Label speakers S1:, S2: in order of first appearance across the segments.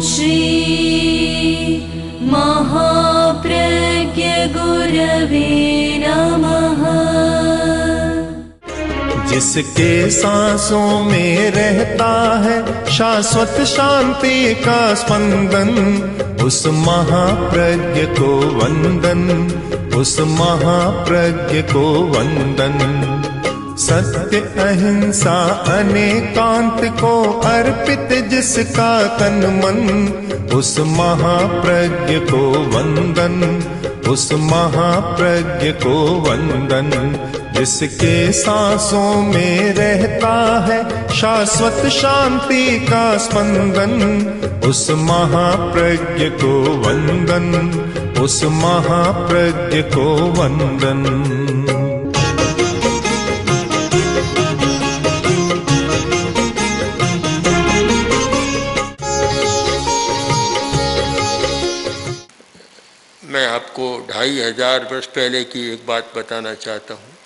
S1: श्री महाप्रज्ञ गुरवे नमः।
S2: जिसके सांसों में रहता है शाश्वत शांति का स्पंदन, उस महाप्रज्ञ को वंदन, उस महाप्रज्ञ को वंदन। सत्य अहिंसा अनेकांत को अर्पित जिसका तन मन, उस महाप्रज्ञ को वंदन, उस महाप्रज्ञ को वंदन। जिसके सांसों में रहता है शाश्वत शांति का स्पंदन, उस महाप्रज्ञ को वंदन, उस महाप्रज्ञ को वंदन।
S3: मैं आपको 2500 वर्ष पहले की एक बात बताना चाहता हूँ।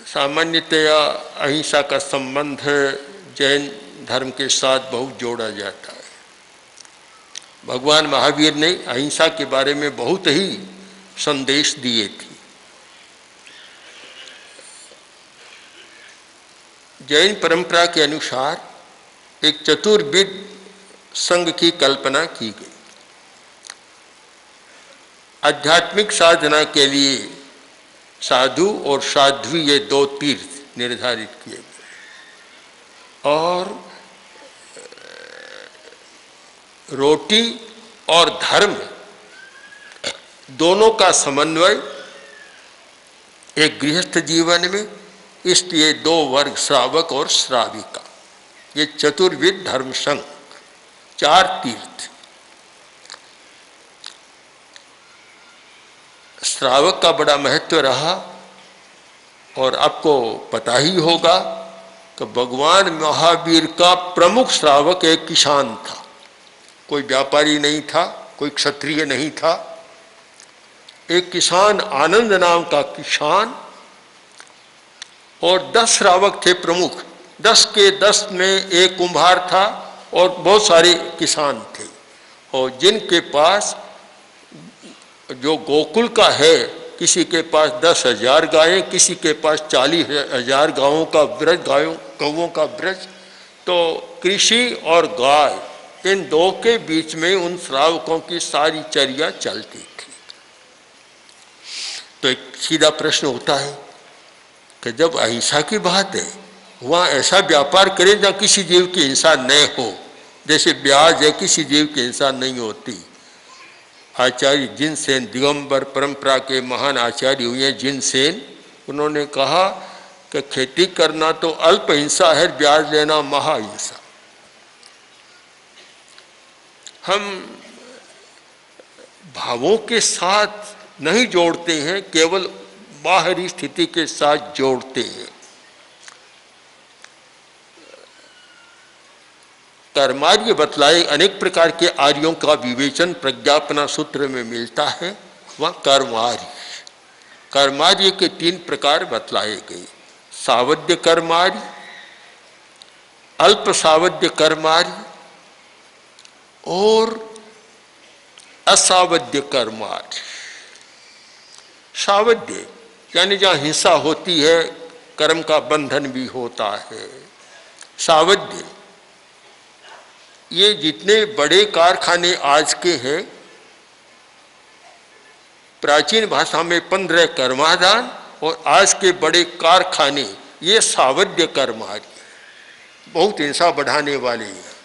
S3: सामान्यतया अहिंसा का संबंध जैन धर्म के साथ बहुत जोड़ा जाता है। भगवान महावीर ने अहिंसा के बारे में बहुत ही संदेश दिए थे। जैन परंपरा के अनुसार एक चतुर्विध संघ की कल्पना की गई। आध्यात्मिक साधना के लिए साधु और साध्वी ये 2 तीर्थ निर्धारित किए गए और रोटी और धर्म दोनों का समन्वय एक गृहस्थ जीवन में, इसलिए 2 वर्ग श्रावक और श्राविका, ये चतुर्विध धर्म संघ, 4 तीर्थ। श्रावक का बड़ा महत्व रहा और आपको पता ही होगा कि भगवान महावीर का प्रमुख श्रावक एक किसान था। कोई व्यापारी नहीं था, कोई क्षत्रिय नहीं था, एक किसान, आनंद नाम का किसान, और 10 श्रावक थे प्रमुख। 10 के 10 में एक कुम्हार था और बहुत सारे किसान थे, और जिनके पास जो गोकुल का है, किसी के पास 10,000 गायें, किसी के पास 40,000 गायों का ब्रज, गौओं का ब्रज। तो कृषि और गाय, इन 2 के बीच में उन श्रावकों की सारी चर्या चलती थी। तो एक सीधा प्रश्न होता है कि जब अहिंसा की बात है, वहाँ ऐसा व्यापार करे जहाँ किसी जीव की हिंसा न हो। जैसे ब्याज है, किसी जीव की हिंसा नहीं होती। आचार्य जिनसेन, दिगंबर परंपरा के महान आचार्य हुए जिनसेन, उन्होंने कहा कि खेती करना तो अल्प हिंसा है, ब्याज लेना महाहिंसा। हम भावों के साथ नहीं जोड़ते हैं, केवल बाहरी स्थिति के साथ जोड़ते हैं। कर्मार्य बतलाए अनेक प्रकार के आर्यों का विवेचन प्रज्ञापना सूत्र में मिलता है। वह कर्मार्य, कर्मार्य के 3 प्रकार बतलाए गए। सावध्य कर्मार्य, अल्प सावध्य कर्मार्य और असावध्य कर्मार्य। सावध्य यानी जहाँ हिंसा होती है, कर्म का बंधन भी होता है। सावध्य, ये जितने बड़े कारखाने आज के हैं, प्राचीन भाषा में 15 कर्माधान, और आज के बड़े कारखाने ये सावध्य कर्मार्य, बहुत हिंसा बढ़ाने वाले हैं।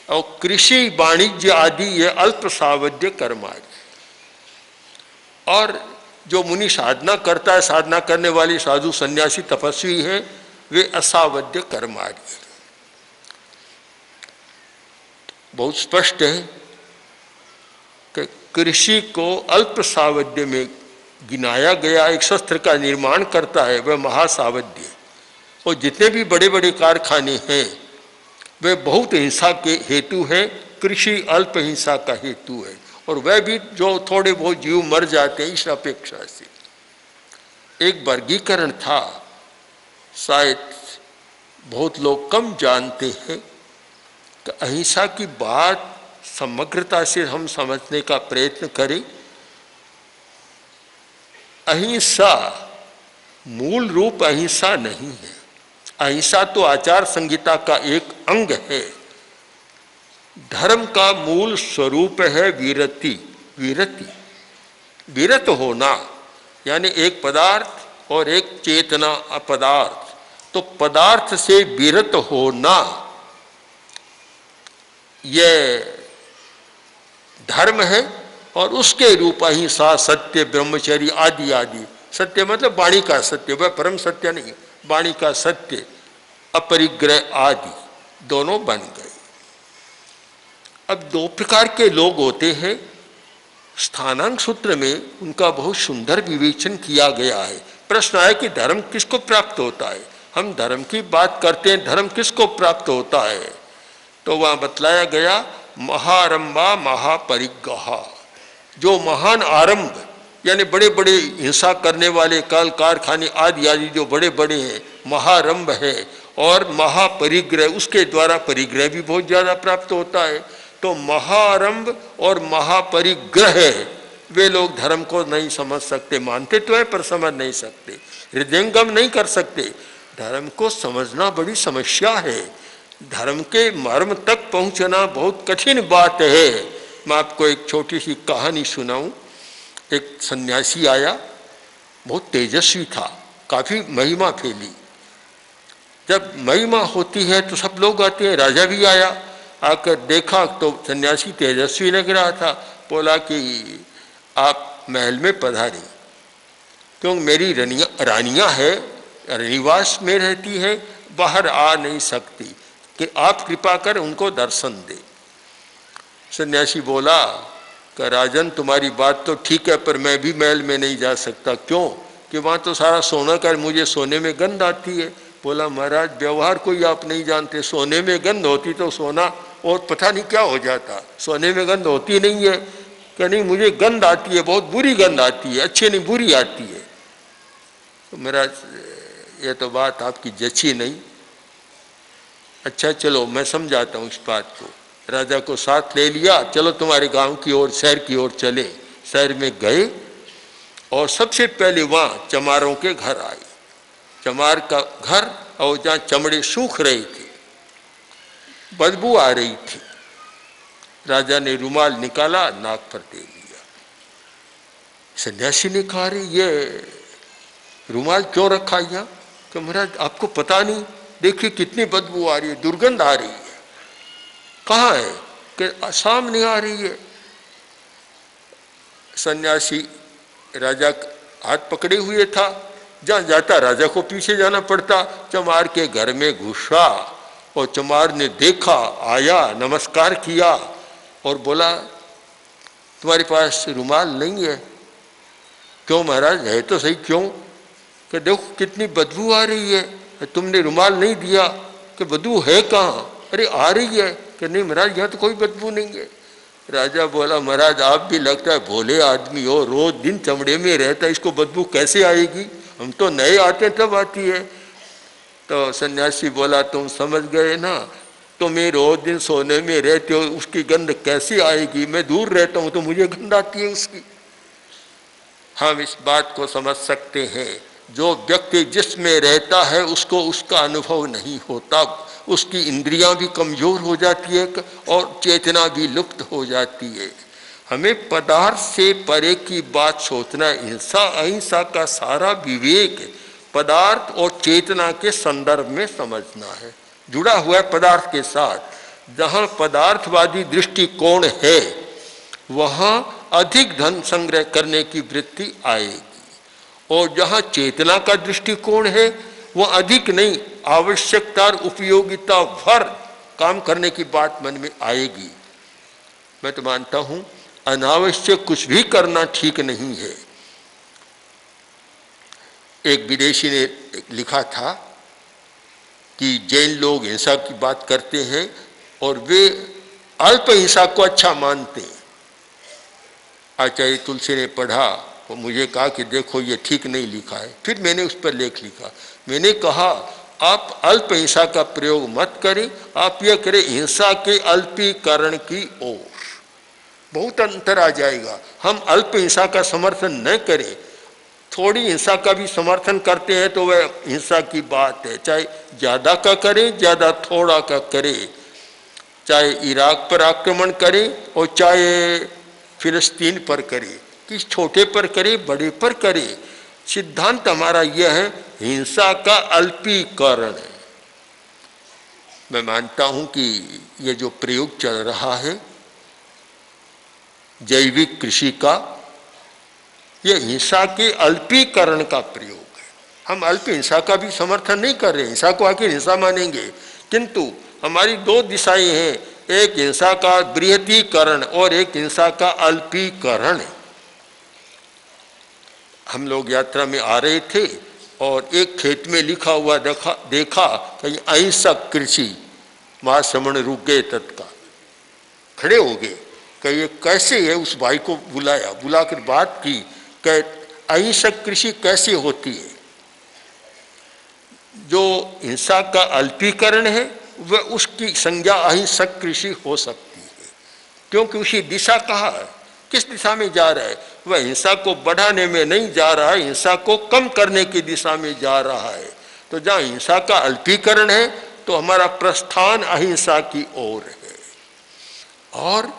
S3: और कृषि वाणिज्य आदि ये अल्प सावध्य कर्मार्य। और जो मुनि साधना करता है, साधना करने वाली साधु सन्यासी तपस्वी है, वे असावध्य कर्मार्य। बहुत स्पष्ट है कि कृषि को अल्प सावध्य में गिनाया गया। एक शस्त्र का निर्माण करता है वह महासावध्य, और जितने भी बड़े बड़े कारखाने हैं वे बहुत हिंसा के हेतु है। कृषि अल्प हिंसा का हेतु है, और वह भी जो थोड़े बहुत जीव मर जाते हैं इस अपेक्षा से। एक वर्गीकरण था, शायद बहुत लोग कम जानते हैं, कि अहिंसा की बात समग्रता से हम समझने का प्रयत्न करें। अहिंसा मूल रूप अहिंसा नहीं है। अहिंसा तो आचार संहिता का एक अंग है। धर्म का मूल स्वरूप है विरति। विरति, विरत होना, यानी एक पदार्थ और एक चेतना अपदार्थ। तो पदार्थ से विरत होना यह धर्म है, और उसके रूप अहिंसा, सत्य, ब्रह्मचर्य आदि आदि। सत्य मतलब वाणी का सत्य, वह परम सत्य नहीं, वाणी का सत्य, अपरिग्रह आदि दोनों बन गए। अब दो प्रकार के लोग होते हैं। स्थानांक सूत्र में उनका बहुत सुंदर विवेचन किया गया है। प्रश्न है कि धर्म किसको प्राप्त होता है? हम धर्म की बात करते हैं, धर्म किसको प्राप्त होता है? तो वहाँ बतलाया गया महारंभा महापरिग्रह। जो महान आरंभ यानी बड़े बड़े हिंसा करने वाले कल कारखाने आदि आदि जो बड़े बड़े हैं, महारंभ है, और महापरिग्रह, उसके द्वारा परिग्रह भी बहुत ज़्यादा प्राप्त होता है। तो महारंभ और महापरिग्रह वे लोग धर्म को नहीं समझ सकते। मानते तो है पर समझ नहीं सकते, हृदयंगम नहीं कर सकते। धर्म को समझना बड़ी समस्या है। धर्म के मर्म तक पहुंचना बहुत कठिन बात है। मैं आपको एक छोटी सी कहानी सुनाऊं। एक सन्यासी आया, बहुत तेजस्वी था, काफ़ी महिमा फैली। जब महिमा होती है तो सब लोग आते हैं। राजा भी आया, आकर देखा तो सन्यासी तेजस्वी लग रहा था। बोला कि आप महल में पधारें, क्योंकि मेरी रानियाँ है, निवास में रहती है, बाहर आ नहीं सकती, कि आप कृपा कर उनको दर्शन दे। सन्यासी बोला कि राजन तुम्हारी बात तो ठीक है, पर मैं भी महल में नहीं जा सकता। क्यों? कि वहाँ तो सारा सोना का, मुझे सोने में गंध आती है। बोला महाराज व्यवहार कोई आप नहीं जानते, सोने में गंध होती तो सोना और पता नहीं क्या हो जाता, सोने में गंध होती नहीं है। कि नहीं मुझे गंध आती है, बहुत बुरी गंध आती है, अच्छी नहीं बुरी आती है। तो महाराज ये तो बात आपकी जची नहीं। अच्छा चलो मैं समझाता हूँ इस बात को। राजा को साथ ले लिया, चलो तुम्हारे गांव की ओर, शहर की ओर चले। शहर में गए और सबसे पहले वहाँ चमारों के घर आए। चमार का घर, और जहाँ चमड़े सूख रहे थे, बदबू आ रही थी। राजा ने रुमाल निकाला, नाक पर दे लिया। सन्यासी ने कहा रे ये रुमाल क्यों रखा यहाँ? कि महाराज आपको पता नहीं, देखिए कितनी बदबू आ रही है, दुर्गंध आ रही है। कहाँ है? कि सामने आ रही है। सन्यासी राजा हाथ पकड़े हुए था, जहाँ जाता राजा को पीछे जाना पड़ता। चमार के घर में घुसा और चमार ने देखा, आया, नमस्कार किया और बोला तुम्हारे पास रुमाल नहीं है? क्यों महाराज, है तो सही, क्यों? कि देखो कितनी बदबू आ रही है, तुमने रुमाल नहीं दिया। कि बदबू है कहाँ? अरे आ रही है। कि नहीं महाराज यहाँ तो कोई बदबू नहीं है। राजा बोला महाराज आप भी लगता है भोले आदमी हो, रोज दिन चमड़े में रहता है, इसको बदबू कैसे आएगी? हम तो नए आते तब आती है। तो सन्यासी बोला तुम समझ गए ना, तुम रोज दिन सोने में रहते हो, उसकी गंध कैसे आएगी? मैं दूर रहता हूँ तो मुझे गंध आती है उसकी। हम इस बात को समझ सकते हैं, जो व्यक्ति जिसमें रहता है उसको उसका अनुभव नहीं होता, उसकी इंद्रियां भी कमजोर हो जाती है और चेतना भी लुप्त हो जाती है। हमें पदार्थ से परे की बात सोचना। हिंसा अहिंसा का सारा विवेक पदार्थ और चेतना के संदर्भ में समझना है, जुड़ा हुआ है पदार्थ के साथ। जहाँ पदार्थवादी दृष्टिकोण है वहाँ अधिक धन संग्रह करने की वृत्ति आएगी, और जहाँ चेतना का दृष्टिकोण है वह अधिक नहीं, आवश्यकता और उपयोगिता भर काम करने की बात मन में आएगी। मैं तो मानता हूँ अनावश्यक कुछ भी करना ठीक नहीं है। एक विदेशी ने लिखा था कि जैन लोग हिंसा की बात करते हैं और वे अल्प हिंसा को अच्छा मानते हैं। आचार्य तुलसी ने पढ़ा और मुझे कहा कि देखो ये ठीक नहीं लिखा है। फिर मैंने उस पर लेख लिखा। मैंने कहा आप अल्प हिंसा का प्रयोग मत करें, आप यह करें हिंसा के अल्पीकरण की ओर। बहुत अंतर आ जाएगा। हम अल्प हिंसा का समर्थन न करें, थोड़ी हिंसा का भी समर्थन करते हैं तो वह हिंसा की बात है। चाहे ज़्यादा का करें, ज़्यादा थोड़ा का करें, चाहे इराक पर आक्रमण करें और चाहे फिलिस्तीन पर करें, किस छोटे पर करे बड़े पर करे, सिद्धांत हमारा यह है हिंसा का अल्पीकरण है। मैं मानता हूं कि यह जो प्रयोग चल रहा है जैविक कृषि का, यह हिंसा के अल्पीकरण का प्रयोग है। हम अल्प हिंसा का भी समर्थन नहीं कर रहे, हिंसा को आखिर हिंसा मानेंगे, किंतु हमारी दो दिशाएं हैं, एक हिंसा का बृहतीकरण और एक हिंसा का अल्पीकरण। हम लोग यात्रा में आ रहे थे और एक खेत में लिखा हुआ देखा कि अहिंसक कृषि। महाश्रमण रुक गए, तत्काल खड़े हो गए कि ये कैसे है। उस भाई को बुलाया, बुलाकर बात की कि अहिंसक कृषि कैसे होती है। जो हिंसा का अल्पीकरण है वह उसकी संज्ञा अहिंसक कृषि हो सकती है, क्योंकि उसी दिशा कहा है, किस दिशा में जा रहा है, वह हिंसा को बढ़ाने में नहीं जा रहा है, हिंसा को कम करने की दिशा में जा रहा है। तो जहाँ हिंसा का अल्पीकरण है तो हमारा प्रस्थान अहिंसा की ओर है। और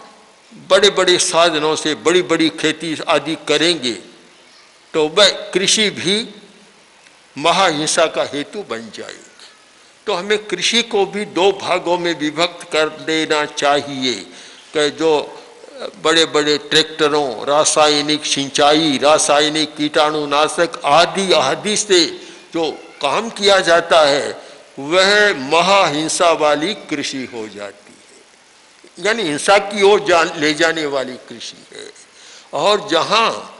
S3: बड़े बड़े साधनों से बड़ी बड़ी खेती आदि करेंगे तो वह कृषि भी महाहिंसा का हेतु बन जाएगी। तो हमें कृषि को भी दो भागों में विभक्त कर देना चाहिए कि जो बड़े बड़े ट्रैक्टरों, रासायनिक सिंचाई, रासायनिक कीटाणुनाशक आदि आदि से जो काम किया जाता है वह महाहिंसा वाली कृषि हो जाती है, यानी हिंसा की ओर ले जाने वाली कृषि है। और जहाँ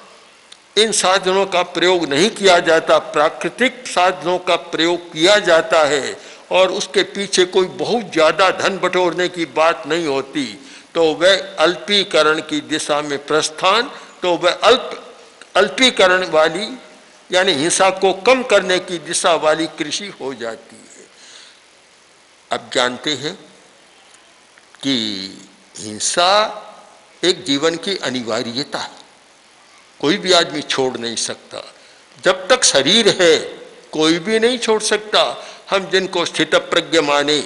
S3: इन साधनों का प्रयोग नहीं किया जाता, प्राकृतिक साधनों का प्रयोग किया जाता है और उसके पीछे कोई बहुत ज़्यादा धन बटोरने की बात नहीं होती, तो वह अल्पीकरण की दिशा में प्रस्थान, तो वह अल्पीकरण वाली यानी हिंसा को कम करने की दिशा वाली कृषि हो जाती है। अब जानते हैं कि हिंसा एक जीवन की अनिवार्यता है, कोई भी आदमी छोड़ नहीं सकता। जब तक शरीर है कोई भी नहीं छोड़ सकता। हम जिनको स्थितप्रज्ञ माने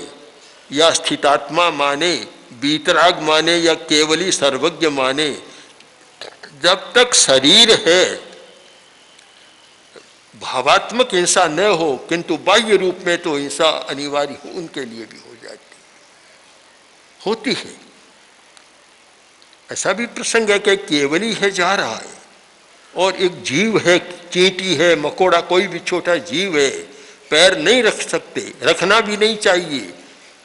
S3: या स्थितात्मा माने, बीतराग माने या केवली सर्वज्ञ माने, जब तक शरीर है भावात्मक हिंसा न हो, किंतु बाह्य रूप में तो हिंसा अनिवार्य हो, उनके लिए भी हो जाती होती है। ऐसा भी प्रसंग है कि केवली है जा रहा है और एक जीव है, चींटी है, मकोड़ा, कोई भी छोटा जीव है, पैर नहीं रख सकते, रखना भी नहीं चाहिए,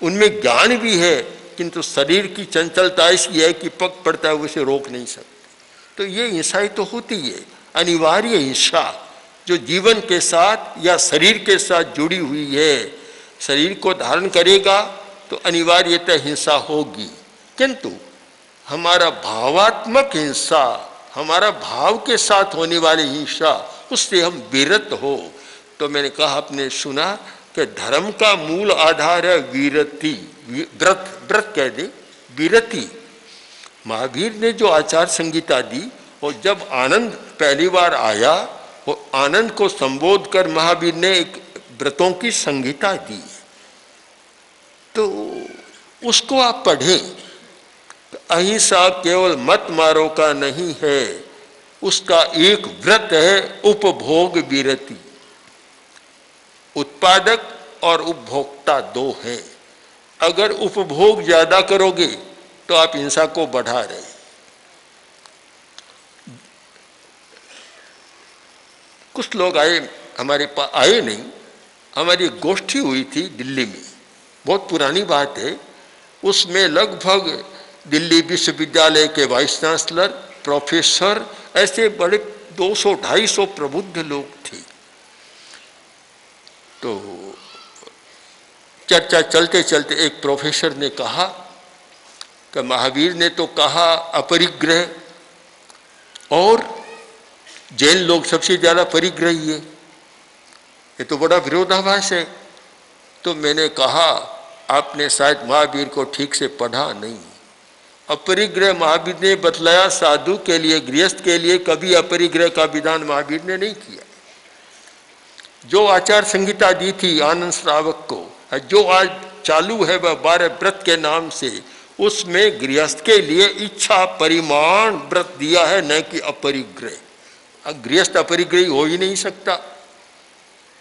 S3: उनमें ज्ञान भी है, किंतु शरीर की चंचलता ऐसी है कि पग पड़ता है उसे रोक नहीं सकते। तो ये हिंसा तो होती है, अनिवार्य हिंसा जो जीवन के साथ या शरीर के साथ जुड़ी हुई है। शरीर को धारण करेगा तो अनिवार्यतः हिंसा होगी, किंतु हमारा भावात्मक हिंसा, हमारा भाव के साथ होने वाली हिंसा, उससे हम विरत हो। तो मैंने कहा, आपने सुना कि धर्म का मूल आधार है वीरति, व्रत कह दे, विरति। महावीर ने जो आचार संहिता दी और जब आनंद पहली बार आया, वो आनंद को संबोध कर महावीर ने एक व्रतों की संहिता दी, तो उसको आप पढ़ें। अहिंसा केवल मत मारो का नहीं है, उसका एक व्रत है उपभोग विरति। उत्पादक और उपभोक्ता दो हैं। अगर उपभोग ज्यादा करोगे तो आप हिंसा को बढ़ा रहे। कुछ लोग आए हमारे पास, आए नहीं, हमारी गोष्ठी हुई थी दिल्ली में, बहुत पुरानी बात है। उसमें लगभग दिल्ली विश्वविद्यालय के वाइस चांसलर, प्रोफेसर, ऐसे बड़े 200-250 प्रबुद्ध लोग थे। तो चर्चा चलते चलते एक प्रोफेसर ने कहा कि महावीर ने तो कहा अपरिग्रह, और जैन लोग सबसे ज्यादा परिग्रही है, ये तो बड़ा विरोधाभास है। तो मैंने कहा आपने शायद महावीर को ठीक से पढ़ा नहीं। अपरिग्रह महावीर ने बतलाया साधु के लिए, गृहस्थ के लिए, कभी अपरिग्रह का विधान महावीर ने नहीं किया। जो आचार संहिता दी थी आनंद श्रावक को, जो आज चालू है वह 12 व्रत के नाम से, उसमें गृहस्थ के लिए इच्छा परिमाण व्रत दिया है, न कि अपरिग्रह। गृहस्थ अपरिग्रही हो ही नहीं सकता,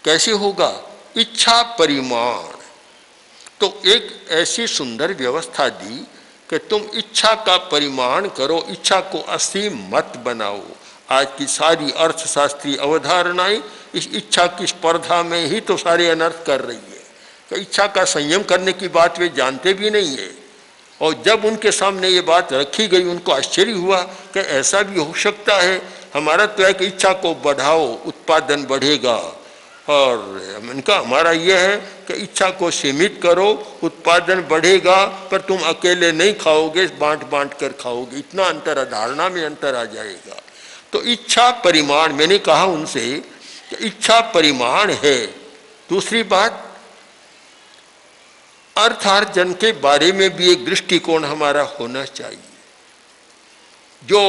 S3: कैसे होगा? इच्छा परिमाण। तो एक ऐसी सुंदर व्यवस्था दी कि तुम इच्छा का परिमाण करो, इच्छा को असीम मत बनाओ। आज की सारी अर्थशास्त्रीय अवधारणाएं इस इच्छा की स्पर्धा में ही तो सारे अनर्थ कर रही है। तो इच्छा का संयम करने की बात वे जानते भी नहीं है। और जब उनके सामने ये बात रखी गई, उनको आश्चर्य हुआ कि ऐसा भी हो सकता है। हमारा तो है कि इच्छा को बढ़ाओ, उत्पादन बढ़ेगा, और इनका हमारा यह है कि इच्छा को सीमित करो, उत्पादन बढ़ेगा, पर तुम अकेले नहीं खाओगे, बांट बांट कर खाओगे। इतना अंतर, धारणा में अंतर आ जाएगा। तो इच्छा परिमाण, मैंने कहा उनसे कि इच्छा परिमाण है। दूसरी बात, अर्थार्जन के बारे में भी एक दृष्टिकोण हमारा होना चाहिए। जो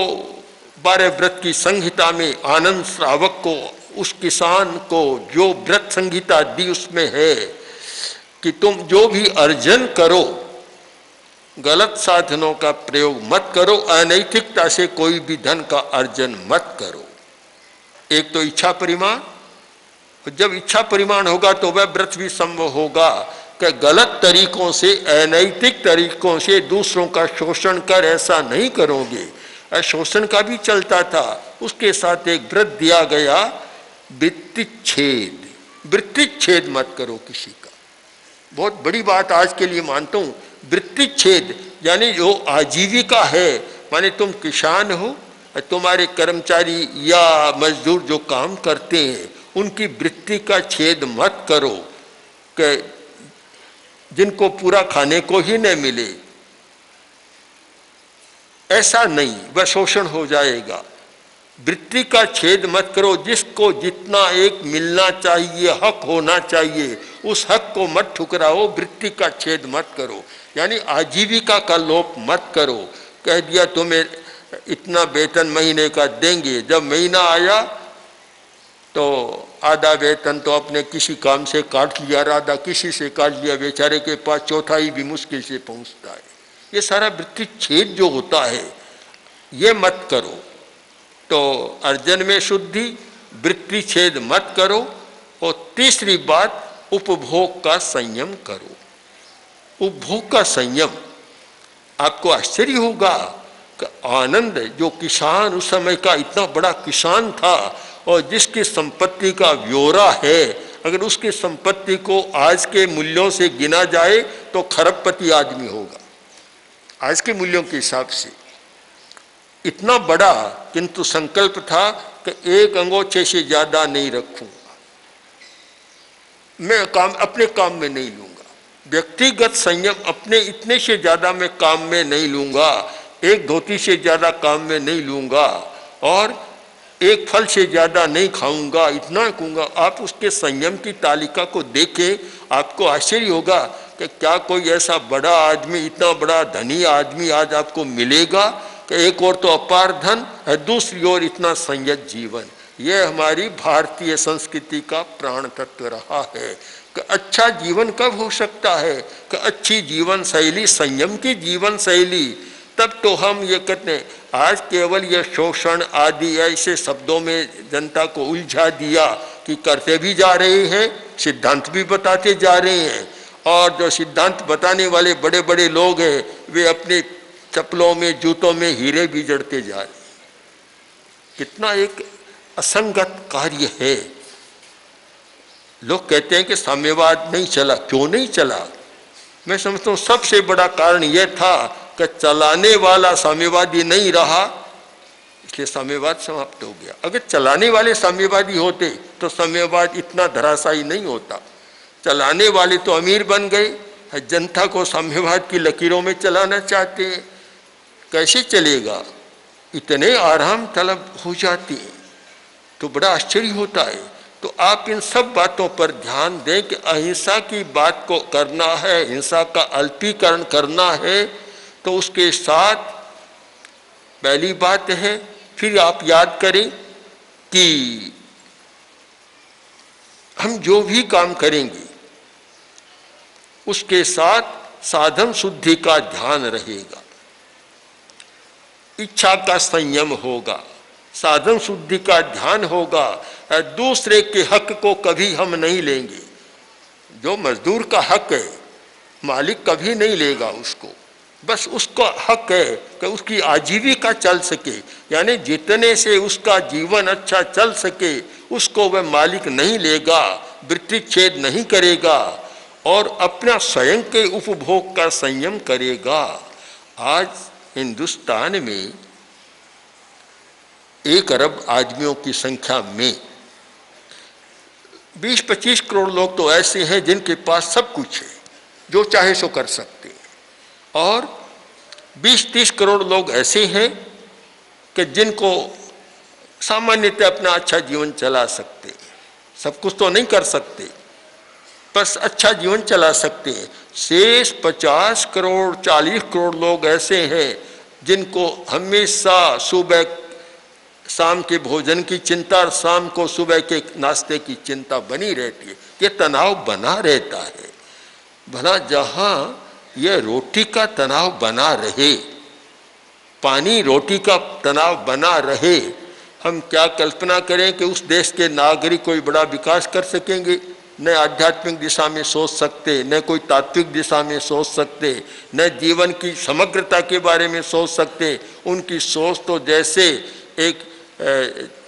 S3: 12 व्रत की संहिता में आनंद श्रावक को, उस किसान को जो व्रत संहिता दी, उसमें है कि तुम जो भी अर्जन करो, गलत साधनों का प्रयोग मत करो, अनैतिकता से कोई भी धन का अर्जन मत करो। एक तो इच्छा परिमाण, जब इच्छा परिमाण होगा तो वह व्रत भी संभव होगा कि गलत तरीकों से, अनैतिक तरीकों से दूसरों का शोषण कर ऐसा नहीं करोगे। शोषण का भी चलता था, उसके साथ एक व्रत दिया गया, वृत्तिच्छेद। वृत्तिच्छेद मत करो किसी का। बहुत बड़ी बात आज के लिए मानता हूँ। वृत्तिच्छेद यानी जो आजीविका है, माने तुम किसान हो, तुम्हारे कर्मचारी या मजदूर जो काम करते हैं, उनकी वृत्ति का छेद मत करो कि जिनको पूरा खाने को ही न मिले। ऐसा नहीं, वह शोषण हो जाएगा। वृत्ति का छेद मत करो। जिसको जितना एक मिलना चाहिए, हक होना चाहिए, उस हक को मत ठुकराओ। वृत्ति का छेद मत करो, यानी आजीविका का लोप मत करो। कह दिया तुम्हें इतना वेतन महीने का देंगे, जब महीना आया तो आधा वेतन तो अपने किसी काम से काट लिया, आधा किसी से काट लिया, बेचारे के पास चौथाई भी मुश्किल से पहुंचता है। ये सारा वृत्ति छेद जो होता है, ये मत करो। तो अर्जन में शुद्धि, वृत्ति छेद मत करो। और तीसरी बात, उपभोग का संयम करो। उपभोग का संयम, आपको आश्चर्य होगा कि आनंद जो किसान, उस समय का इतना बड़ा किसान था, और जिसकी संपत्ति का ब्यौरा है, अगर उसकी संपत्ति को आज के मूल्यों से गिना जाए तो खरबपति आदमी होगा आज के मूल्यों के हिसाब से। इतना बड़ा, किंतु संकल्प था कि एक अंगोछे से ज्यादा नहीं रखूंगा, मैं काम अपने काम में नहीं लूंगा। व्यक्तिगत संयम, अपने इतने से ज्यादा मैं काम में नहीं लूंगा, एक धोती से ज्यादा काम में नहीं लूंगा, और एक फल से ज्यादा नहीं खाऊंगा, इतना कहूंगा। आप उसके संयम की तालिका को देखें, आपको आश्चर्य होगा कि क्या कोई ऐसा बड़ा आदमी, इतना बड़ा धनी आदमी आज आपको मिलेगा कि एक और तो अपार धन है, दूसरी ओर इतना संयत जीवन। यह हमारी भारतीय संस्कृति का प्राण तत्व रहा है कि अच्छा जीवन कब हो सकता है कि अच्छी जीवन शैली, संयम की जीवन शैली। तब तो हम ये कहते हैं, आज केवल ये शोषण आदि ऐसे शब्दों में जनता को उलझा दिया कि करते भी जा रहे हैं, सिद्धांत भी बताते जा रहे हैं, और जो सिद्धांत बताने वाले बड़े बड़े लोग हैं, वे अपने चप्पलों में, जूतों में हीरे भी जड़ते जा रहे हैं। कितना एक असंगत कार्य है। लोग कहते हैं कि साम्यवाद नहीं चला। क्यों नहीं चला? मैं समझता हूँ सबसे बड़ा कारण यह था कि चलाने वाला साम्यवादी नहीं रहा, इसलिए साम्यवाद समाप्त हो गया। अगर चलाने वाले साम्यवादी होते तो साम्यवाद इतना धराशायी नहीं होता। चलाने वाले तो अमीर बन गए, जनता को साम्यवाद की लकीरों में चलाना चाहते हैं। कैसे चलेगा? इतने आराम तलब हो जाते हैं। तो बड़ा आश्चर्य होता है तो आप इन सब बातों पर ध्यान दें कि अहिंसा की बात को करना है, हिंसा का अल्पीकरण करना है, तो उसके साथ पहली बात है, फिर आप याद करें कि हम जो भी काम करेंगे उसके साथ साधन शुद्धि का ध्यान रहेगा, इच्छा का संयम होगा, साधन शुद्धि का ध्यान होगा। दूसरे के हक को कभी हम नहीं लेंगे। जो मजदूर का हक है मालिक कभी नहीं लेगा उसको, बस उसका हक है कि उसकी आजीविका चल सके, यानी जितने से उसका जीवन अच्छा चल सके उसको वह मालिक नहीं लेगा, वृत्ति छेद नहीं करेगा और अपना स्वयं के उपभोग का संयम करेगा। आज हिंदुस्तान में 1 अरब आदमियों की संख्या में 20-25 करोड़ लोग तो ऐसे हैं जिनके पास सब कुछ है, जो चाहे सो कर सकते हैं, और 20-30 करोड़ लोग ऐसे हैं कि जिनको सामान्यतः अपना अच्छा जीवन चला सकते हैं। सब कुछ तो नहीं कर सकते, बस अच्छा जीवन चला सकते हैं। शेष 50 करोड़ 40 करोड़ लोग ऐसे हैं जिनको हमेशा सुबह शाम के भोजन की चिंता और शाम को सुबह के नाश्ते की चिंता बनी रहती है। ये तनाव बना रहता है। भला जहाँ यह रोटी का तनाव बना रहे, पानी रोटी का तनाव बना रहे, हम क्या कल्पना करें कि उस देश के नागरिक कोई बड़ा विकास कर सकेंगे? न आध्यात्मिक दिशा में सोच सकते, न कोई तात्विक दिशा में सोच सकते, न जीवन की समग्रता के बारे में सोच सकते। उनकी सोच तो जैसे एक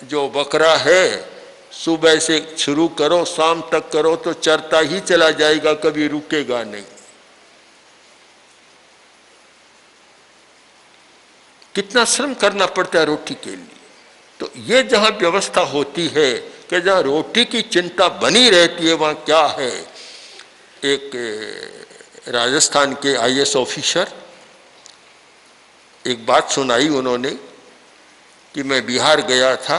S3: जो बकरा है, सुबह से शुरू करो शाम तक करो तो चरता ही चला जाएगा, कभी रुकेगा नहीं। कितना श्रम करना पड़ता है रोटी के लिए। तो ये जहाँ व्यवस्था होती है कि जहाँ रोटी की चिंता बनी रहती है, वहाँ क्या है। एक राजस्थान के IAS ऑफिसर एक बात सुनाई उन्होंने कि मैं बिहार गया था,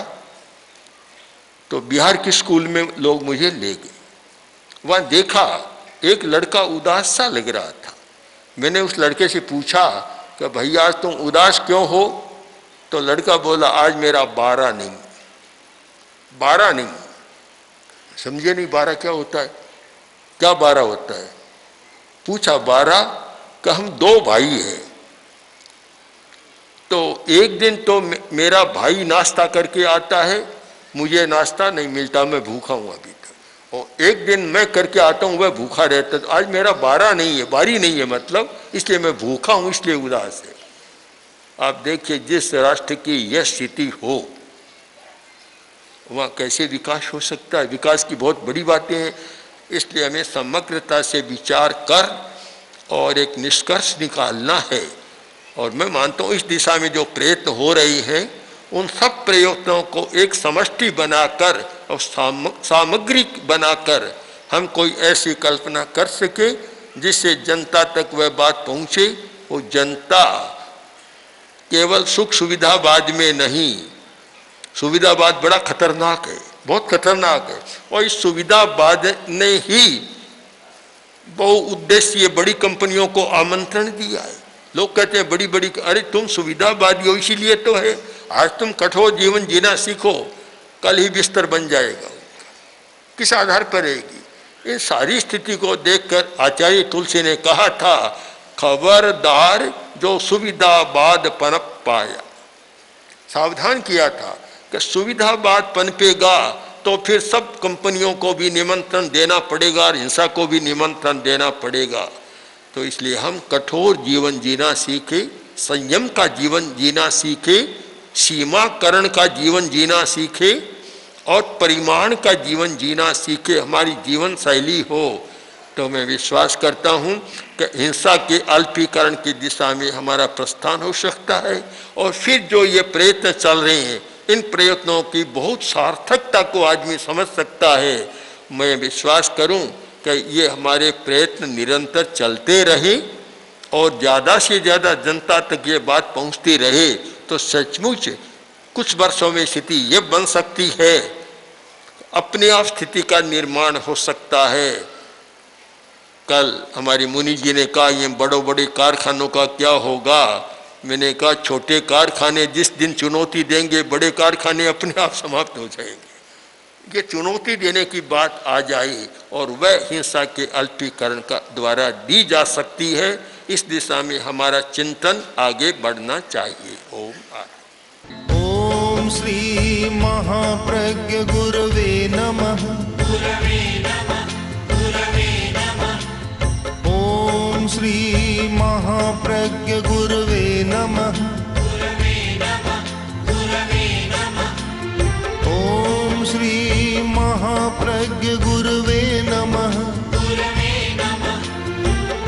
S3: तो बिहार के स्कूल में लोग मुझे ले गए। वहाँ देखा एक लड़का उदास सा लग रहा था। मैंने उस लड़के से पूछा कि भैया आज तुम उदास क्यों हो? तो लड़का बोला आज मेरा 12 नहीं। 12 नहीं, समझे नहीं 12 क्या होता है? क्या 12 होता है? पूछा 12 कि हम 2 भाई हैं, तो एक दिन तो मेरा भाई नाश्ता करके आता है, मुझे नाश्ता नहीं मिलता, मैं भूखा हूँ अभी तक, और एक दिन मैं करके आता हूँ, वह भूखा रहता। तो आज मेरा 12 नहीं है, 12 नहीं है मतलब, इसलिए मैं भूखा हूँ, इसलिए उदास है। आप देखिए जिस राष्ट्र की यह स्थिति हो वहाँ कैसे विकास हो सकता है। विकास की बहुत बड़ी बातें हैं, इसलिए हमें समग्रता से विचार कर और एक निष्कर्ष निकालना है। और मैं मानता हूँ इस दिशा में जो प्रयत्न हो रही हैं, उन सब प्रयत्नों को एक समष्टि बनाकर और सामग्री बनाकर हम कोई ऐसी कल्पना कर सके जिससे जनता तक वह बात पहुँचे। वो जनता केवल सुख सुविधावाद में नहीं, सुविधावाद बड़ा खतरनाक है, बहुत खतरनाक है, और इस सुविधावाद ने ही बहुउद्देशीय बड़ी कंपनियों को आमंत्रण दिया है। लोग कहते हैं बड़ी बड़ी, अरे तुम सुविधावादी हो इसीलिए तो है। आज तुम कठोर जीवन जीना सीखो, कल ही बिस्तर बन जाएगा। किस आधार पर रहेगी? इन सारी स्थिति को देखकर आचार्य तुलसी ने कहा था, खबरदार जो सुविधावाद पनप पाया। सावधान किया था कि सुविधावाद पनपेगा तो फिर सब कंपनियों को भी निमंत्रण देना पड़ेगा और हिंसा को भी निमंत्रण देना पड़ेगा। तो इसलिए हम कठोर जीवन जीना सीखे, संयम का जीवन जीना सीखे, सीमाकरण का जीवन जीना सीखे और परिमाण का जीवन जीना सीखे, हमारी जीवन शैली हो। तो मैं विश्वास करता हूँ कि हिंसा के अल्पीकरण की दिशा में हमारा प्रस्थान हो सकता है। और फिर जो ये प्रयत्न चल रहे हैं, इन प्रयत्नों की बहुत सार्थकता को आदमी समझ सकता है। मैं विश्वास करूँ कि ये हमारे प्रयत्न निरंतर चलते रहे और ज़्यादा से ज़्यादा जनता तक ये बात पहुँचती रहे, तो सचमुच कुछ वर्षों में स्थिति ये बन सकती है अपने आप स्थिति का निर्माण हो सकता है। कल हमारी मुनि जी ने कहा ये बड़े बड़े कारखानों का क्या होगा। मैंने कहा छोटे कारखाने जिस दिन चुनौती देंगे बड़े कारखाने अपने आप समाप्त हो जाएंगे। ये चुनौती देने की बात आ जाए और वह हिंसा के अल्पीकरण का द्वारा दी जा सकती है। इस दिशा में हमारा चिंतन आगे बढ़ना चाहिए। ओम
S2: ओम श्री महाप्रज्ञ गुरवे नमः। ओम श्री महाप्रज्ञ गुरवे नमः। ओम श्री महाप्रज्ञ गुरवे नमः।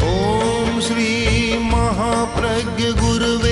S2: ओम श्री महाप्रज्ञ गुरवे